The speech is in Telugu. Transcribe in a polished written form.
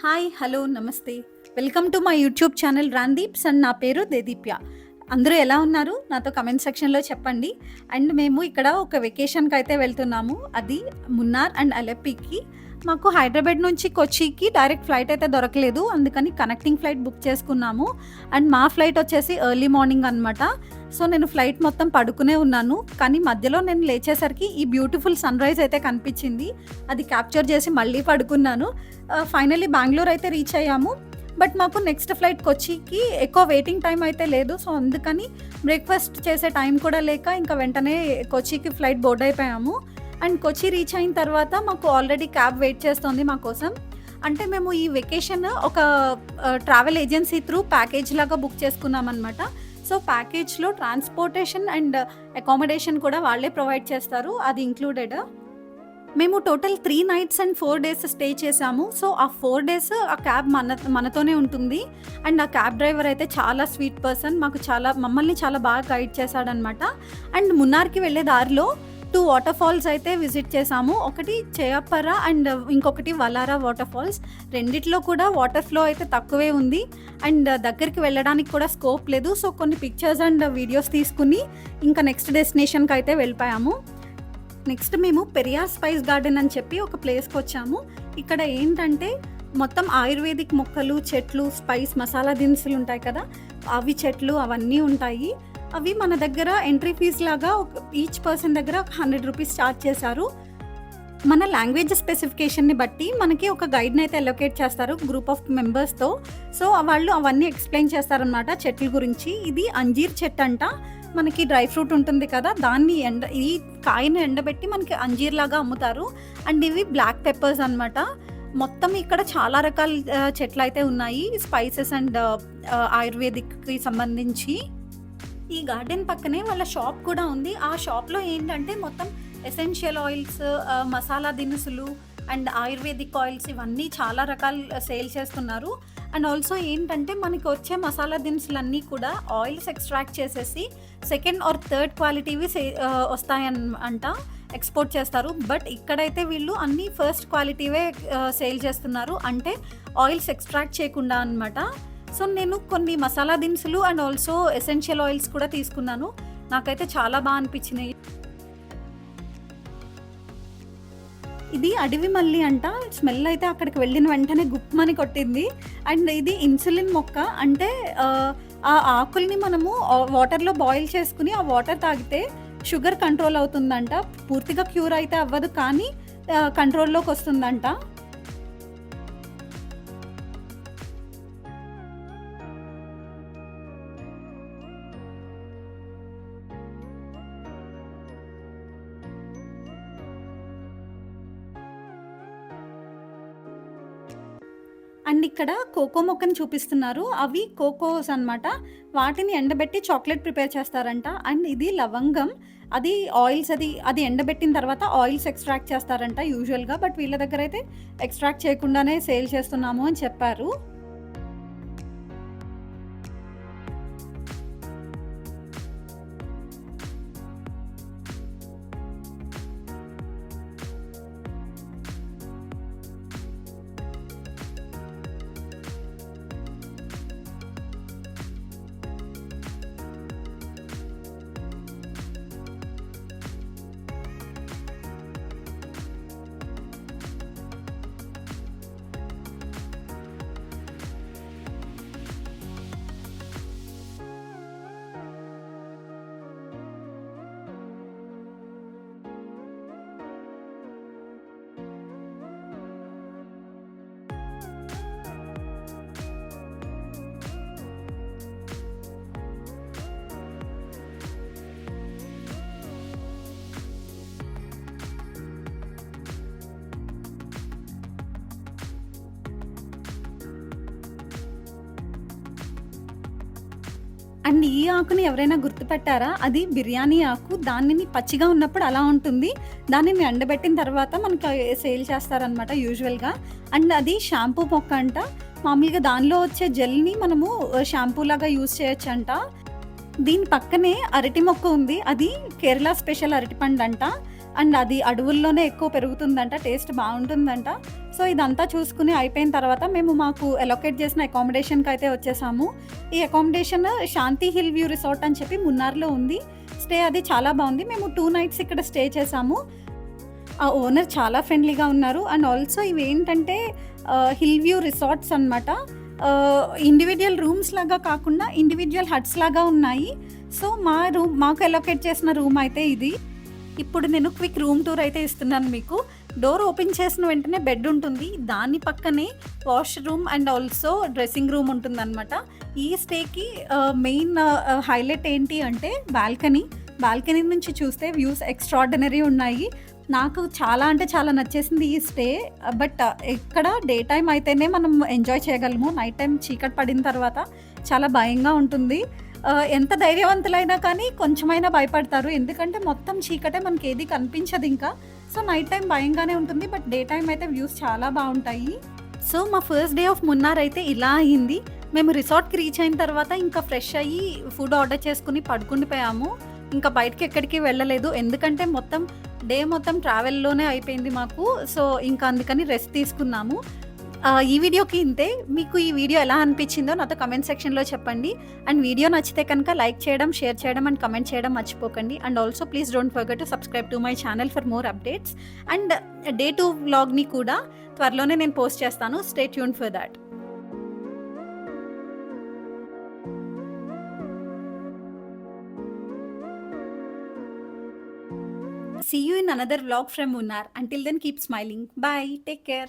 Hi hello namaste welcome to my YouTube channel Ramdeeps and నా పేరు దేదీప్య. అందరూ ఎలా ఉన్నారు నాతో కమెంట్ సెక్షన్లో చెప్పండి. అండ్ మేము ఇక్కడ ఒక వెకేషన్కి అయితే వెళ్తున్నాము, అది మున్నార్ అండ్ అలెప్పీకి. మాకు హైదరాబాద్ నుంచి కొచ్చికి డైరెక్ట్ ఫ్లైట్ అయితే దొరకలేదు, అందుకని కనెక్టింగ్ ఫ్లైట్ బుక్ చేసుకున్నాము. అండ్ మా ఫ్లైట్ వచ్చేసి ఎర్లీ మార్నింగ్ అనమాట. సో నేను ఫ్లైట్ మొత్తం పడుకునే ఉన్నాను, కానీ మధ్యలో నేను లేచేసరికి ఈ బ్యూటిఫుల్ సన్ రైజ్ అయితే కనిపించింది. అది క్యాప్చర్ చేసి మళ్ళీ పడుకున్నాను. ఫైనల్లీ బెంగళూరు అయితే రీచ్ అయ్యాము. బట్ మాకు నెక్స్ట్ ఫ్లైట్ కొచ్చికి ఎక్కువ వెయిటింగ్ టైం అయితే లేదు. సో అందుకని బ్రేక్ఫాస్ట్ చేసే టైం కూడా లేక ఇంకా వెంటనే కొచ్చికి ఫ్లైట్ బోర్డ్ అయిపోయాము. అండ్ కొచ్చి రీచ్ అయిన తర్వాత మాకు ఆల్రెడీ క్యాబ్ వెయిట్ చేస్తుంది మా కోసం. అంటే మేము ఈ వెకేషన్ ఒక ట్రావెల్ ఏజెన్సీ త్రూ ప్యాకేజ్ లాగా బుక్ చేసుకున్నాం అనమాట. సో ప్యాకేజ్లో ట్రాన్స్పోర్టేషన్ అండ్ అకామిడేషన్ కూడా వాళ్ళే ప్రొవైడ్ చేస్తారు, అది ఇంక్లూడెడ్. మేము total 3 nights and 4 days stay చేసాము. సో ఆ 4 days ఆ క్యాబ్ మనతోనే ఉంటుంది. అండ్ ఆ క్యాబ్ డ్రైవర్ అయితే చాలా స్వీట్ పర్సన్, మమ్మల్ని చాలా బాగా గైడ్ చేశాడనమాట. అండ్ మున్నార్కి వెళ్ళే దారిలో 2 వాటర్ ఫాల్స్ అయితే విజిట్ చేసాము. ఒకటి చేయప్పర అండ్ ఇంకొకటి వలారా వాటర్ ఫాల్స్. రెండిట్లో కూడా వాటర్ ఫ్లో అయితే తక్కువే ఉంది అండ్ దగ్గరికి వెళ్ళడానికి కూడా స్కోప్ లేదు. సో కొన్ని పిక్చర్స్ అండ్ వీడియోస్ తీసుకుని ఇంకా నెక్స్ట్ డెస్టినేషన్కి అయితే వెళ్ళిపోయాము. నెక్స్ట్ మేము పెరియార్ స్పైస్ గార్డెన్ అని చెప్పి ఒక ప్లేస్కి వచ్చాము. ఇక్కడ ఏంటంటే మొత్తం ఆయుర్వేదిక్ మొక్కలు, చెట్లు, స్పైస్ మసాలా దినుసులు ఉంటాయి కదా, అవి చెట్లు అవన్నీ ఉంటాయి. అవి మన దగ్గర ఎంట్రీ ఫీజ్ లాగా ఈచ్ పర్సన్ దగ్గర ఒక 100 రూపీస్ ఛార్జ్ చేశారు. మన లాంగ్వేజ్ స్పెసిఫికేషన్ని బట్టి మనకి ఒక గైడ్ని అయితే అలొకేట్ చేస్తారు గ్రూప్ ఆఫ్ మెంబర్స్తో. సో వాళ్ళు అవన్నీ ఎక్స్ప్లెయిన్ చేస్తారనమాట చెట్ల గురించి. ఇది అంజీర్ చెట్టు అంట. మనకి డ్రై ఫ్రూట్ ఉంటుంది కదా, దాన్ని ఈ కాయను ఎండబెట్టి మనకి అంజీర్ లాగా అమ్ముతారు. అండ్ ఇవి బ్లాక్ పెప్పర్స్ అనమాట. మొత్తం ఇక్కడ చాలా రకాల చెట్లు అయితే ఉన్నాయి, స్పైసెస్ అండ్ ఆయుర్వేదిక్కి సంబంధించి. ఈ గార్డెన్ పక్కనే వాళ్ళ షాప్ కూడా ఉంది. ఆ షాప్లో ఏంటంటే మొత్తం ఎసెన్షియల్ ఆయిల్స్, మసాలా దినుసులు అండ్ ఆయుర్వేదిక్ ఆయిల్స్ ఇవన్నీ చాలా రకాలు సేల్ చేస్తున్నారు. అండ్ ఆల్సో ఏంటంటే మనకి వచ్చే మసాలా దినుసులన్నీ కూడా ఆయిల్స్ ఎక్స్ట్రాక్ట్ చేసేసి 2nd or 3rd క్వాలిటీవి వస్తాయంట, ఎక్స్పోర్ట్ చేస్తారు. బట్ ఇక్కడైతే వీళ్ళు అన్నీ 1st క్వాలిటీవే సేల్ చేస్తున్నారు, అంటే ఆయిల్స్ ఎక్స్ట్రాక్ట్ చేయకుండా అనమాట. సో నేను కొన్ని మసాలా దినుసులు అండ్ ఆల్సో ఎసెన్షియల్ ఆయిల్స్ కూడా తీసుకున్నాను. నాకైతే చాలా బాగా అనిపించినాయి. ఇది అడవి మల్లి అంట. స్మెల్ అయితే అక్కడికి వెళ్ళిన వెంటనే గుప్పమని కొట్టింది. అండ్ ఇది ఇన్సులిన్ మొక్క. అంటే ఆ ఆకుల్ని మనము వాటర్లో బాయిల్ చేసుకుని ఆ వాటర్ తాగితే షుగర్ కంట్రోల్ అవుతుందంట. పూర్తిగా క్యూర్ అయితే అవ్వదు, కానీ కంట్రోల్లోకి వస్తుందంట. అండ్ ఇక్కడ కోకో మొక్కని చూపిస్తున్నారు. అవి కోకోస్ అనమాట. వాటిని ఎండబెట్టి చాక్లెట్ ప్రిపేర్ చేస్తారంట. అండ్ ఇది లవంగం. అది ఆయిల్స్, అది ఎండబెట్టిన తర్వాత ఆయిల్స్ ఎక్స్ట్రాక్ట్ చేస్తారంట యూజువల్గా. బట్ వీళ్ళ దగ్గర అయితే ఎక్స్ట్రాక్ట్ చేయకుండానే సేల్ చేస్తున్నాము అని చెప్పారు. అండ్ ఈ ఆకుని ఎవరైనా గుర్తుపెట్టారా? అది బిర్యానీ ఆకు. దానిని పచ్చిగా ఉన్నప్పుడు అలా ఉంటుంది, దానిని ఎండబెట్టిన తర్వాత మనకి సేల్ చేస్తారనమాట యూజువల్గా. అండ్ అది షాంపూ మొక్క అంట. మామూలుగా దానిలో వచ్చే జెల్ని మనము షాంపూ లాగా యూజ్ చేయొచ్చు అంట. దీని పక్కనే అరటి మొక్క ఉంది, అది కేరళ స్పెషల్ అరటి పండు అంట. అండ్ అది అడవుల్లోనే ఎక్కువ పెరుగుతుందంట, టేస్ట్ బాగుంటుందంట. సో ఇదంతా చూసుకుని అయిపోయిన తర్వాత మేము మాకు అలొకేట్ చేసిన అకామిడేషన్కి అయితే వచ్చేసాము. ఈ అకామిడేషన్ శాంతి హిల్ వ్యూ రిసార్ట్ అని చెప్పి మున్నార్లో ఉంది. స్టే అది చాలా బాగుంది. మేము 2 నైట్స్ ఇక్కడ స్టే చేసాము. ఆ ఓనర్ చాలా ఫ్రెండ్లీగా ఉన్నారు. అండ్ ఆల్సో ఇవి ఏంటంటే హిల్ వ్యూ రిసార్ట్స్ అనమాట. ఇండివిజువల్ రూమ్స్ లాగా కాకుండా ఇండివిజువల్ హట్స్ లాగా ఉన్నాయి. సో మాకు అలొకేట్ చేసిన రూమ్ అయితే ఇది. ఇప్పుడు నేను క్విక్ రూమ్ టూర్ అయితే ఇస్తున్నాను మీకు. డోర్ ఓపెన్ చేసిన వెంటనే బెడ్ ఉంటుంది. దాని పక్కనే wash room and also dressing room ఉంటుందన్నమాట. ఈ స్టేకి మెయిన్ హైలైట్ ఏంటి అంటే బాల్కనీ నుంచి చూస్తే వ్యూస్ ఎక్స్ట్రాడినరీ ఉన్నాయి. నాకు చాలా అంటే చాలా నచ్చేసింది ఈ స్టే. బట్ ఇక్కడ డే టైం అయితేనే మనం ఎంజాయ్ చేయగలము. నైట్ టైం చీకటి పడిన తర్వాత చాలా భయంగా ఉంటుంది. ఎంత ధైర్యవంతులైనా కానీ కొంచెమైనా భయపడతారు. ఎందుకంటే మొత్తం చీకటే, మనకి ఏది కనిపించదు ఇంకా. సో నైట్ టైం భయంగానే ఉంటుంది. బట్ డే టైం అయితే వ్యూస్ చాలా బాగుంటాయి. సో మా ఫస్ట్ డే ఆఫ్ మున్నార్ అయితే ఇలా అయింది. మేము రిసార్ట్కి రీచ్ అయిన తర్వాత ఇంకా ఫ్రెష్ అయ్యి ఫుడ్ ఆర్డర్ చేసుకుని పడుకుండిపోయాము. ఇంకా బయటకి ఎక్కడికి వెళ్ళలేదు. ఎందుకంటే డే మొత్తం ట్రావెల్లోనే అయిపోయింది మాకు. సో ఇంకా అందుకని రెస్ట్ తీసుకున్నాము. ఈ వీడియోకి ఇంతే. మీకు ఈ వీడియో ఎలా అనిపించిందో నాతో కమెంట్ సెక్షన్లో చెప్పండి. అండ్ వీడియో నచ్చితే కనుక లైక్ చేయడం, షేర్ చేయడం అండ్ కమెంట్ చేయడం మర్చిపోకండి. And also please don't forget to subscribe to my channel for more updates. And day 2 వ్లాగ్ని కూడా త్వరలోనే నేను పోస్ట్ చేస్తాను. Stay tune for that. See you in another vlog from Munnar. Until then, keep smiling. Bye. Take care.